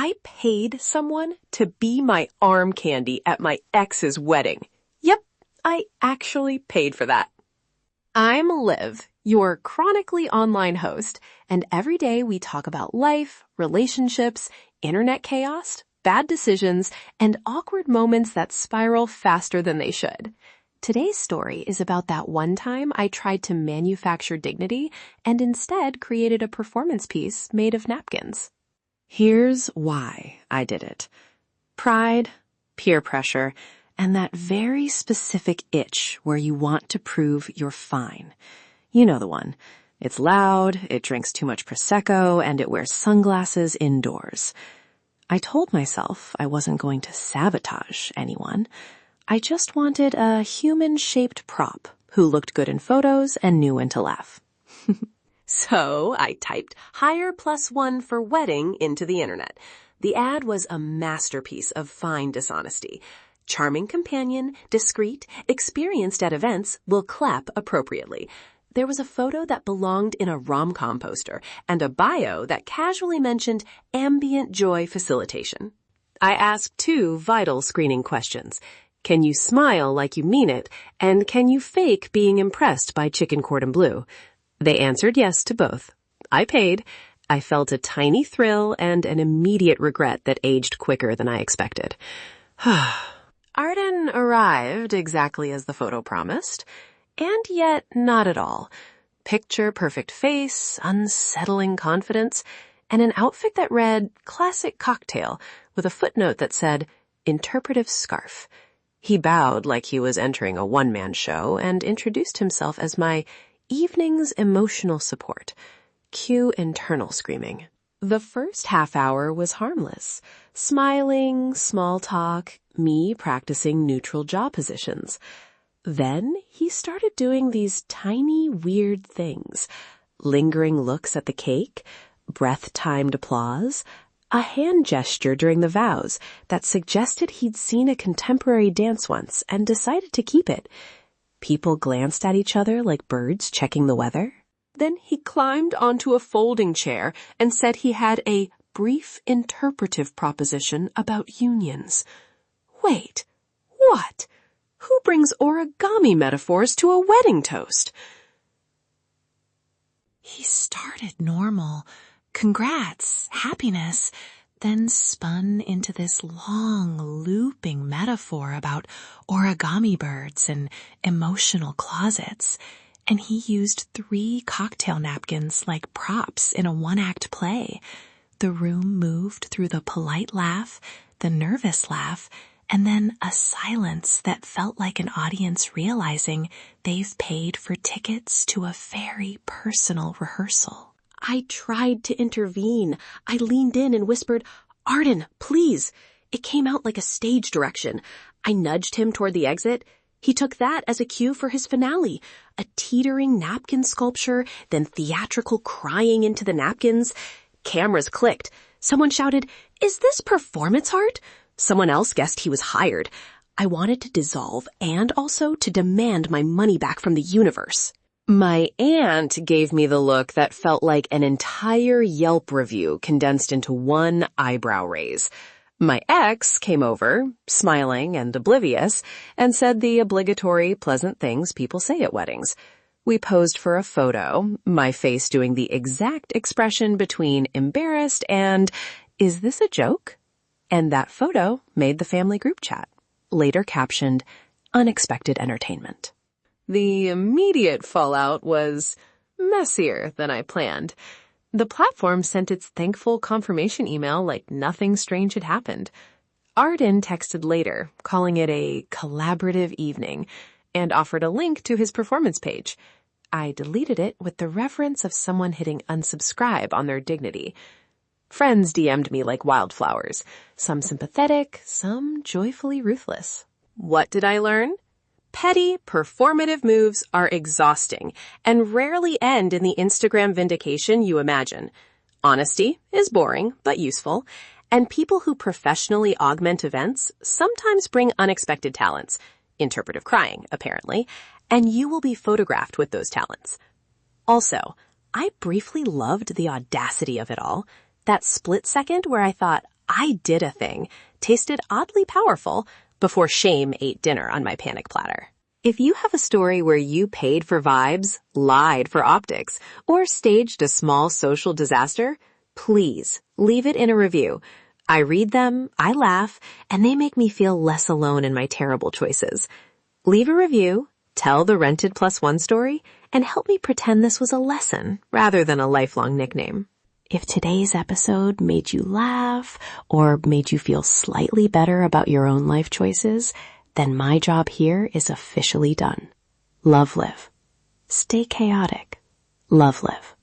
I paid someone to be my arm candy at my ex's wedding. Yep, I actually paid for that. I'm Liv, your chronically online host, and every day we talk about life, relationships, internet chaos, bad decisions, and awkward moments that spiral faster than they should. Today's story is about that one time I tried to manufacture dignity and instead created a performance piece made of napkins. Here's why I did it. Pride, peer pressure, and that very specific itch where you want to prove you're fine. You know the one. It's loud, it drinks too much Prosecco, and it wears sunglasses indoors. I told myself I wasn't going to sabotage anyone. I just wanted a human-shaped prop who looked good in photos and knew when to laugh. So I typed hire +1 for wedding into the internet. The ad was a masterpiece of fine dishonesty. Charming companion, discreet, experienced at events, will clap appropriately. There was a photo that belonged in a rom-com poster and a bio that casually mentioned ambient joy facilitation. I asked 2 vital screening questions. Can you smile like you mean it? And can you fake being impressed by chicken cordon bleu? They answered yes to both. I paid. I felt a tiny thrill and an immediate regret that aged quicker than I expected. Arden arrived exactly as the photo promised. And yet not at all. Picture-perfect face, unsettling confidence, and an outfit that read classic cocktail with a footnote that said interpretive scarf. He bowed like he was entering a one-man show and introduced himself as my evening's emotional support. Cue internal screaming. The first half hour was harmless. Smiling, small talk, me practicing neutral jaw positions. Then he started doing these tiny, weird things. Lingering looks at the cake, breath-timed applause, a hand gesture during the vows that suggested he'd seen a contemporary dance once and decided to keep it. People glanced at each other like birds checking the weather. Then he climbed onto a folding chair and said he had a brief interpretive proposition about unions. Wait, what? Who brings origami metaphors to a wedding toast? He started normal. Congrats, happiness, then spun into this long, looping metaphor about origami birds and emotional closets. And he used 3 cocktail napkins like props in a one-act play. The room moved through the polite laugh, the nervous laugh, and then a silence that felt like an audience realizing they've paid for tickets to a very personal rehearsal. I tried to intervene. I leaned in and whispered, Arden, please. It came out like a stage direction. I nudged him toward the exit. He took that as a cue for his finale, a teetering napkin sculpture, then theatrical crying into the napkins. Cameras clicked. Someone shouted, "Is this performance art?" Someone else guessed he was hired. I wanted to dissolve and also to demand my money back from the universe. My aunt gave me the look that felt like an entire Yelp review condensed into one eyebrow raise. My ex came over, smiling and oblivious, and said the obligatory pleasant things people say at weddings. We posed for a photo, my face doing the exact expression between embarrassed and, "Is this a joke?" And that photo made the family group chat, later captioned, "Unexpected entertainment." The immediate fallout was messier than I planned. The platform sent its thankful confirmation email like nothing strange had happened. Arden texted later, calling it a collaborative evening, and offered a link to his performance page. I deleted it with the reference of someone hitting unsubscribe on their dignity. Friends DM'd me like wildflowers, some sympathetic, some joyfully ruthless. What did I learn? Petty, performative moves are exhausting and rarely end in the Instagram vindication you imagine. Honesty is boring but useful, and people who professionally augment events sometimes bring unexpected talents, interpretive crying, apparently, and you will be photographed with those talents. Also, I briefly loved the audacity of it all. That split second where I thought, I did a thing, tasted oddly powerful, before shame ate dinner on my panic platter. If you have a story where you paid for vibes, lied for optics, or staged a small social disaster, please leave it in a review. I read them, I laugh, and they make me feel less alone in my terrible choices. Leave a review, tell the Rented Plus One story, and help me pretend this was a lesson rather than a lifelong nickname. If today's episode made you laugh or made you feel slightly better about your own life choices, then my job here is officially done. Love, live. Stay chaotic. Love, live.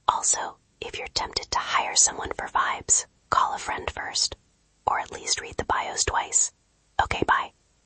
Also, if you're tempted to hire someone for vibes, call a friend first, or at least read the bios twice. Okay, bye.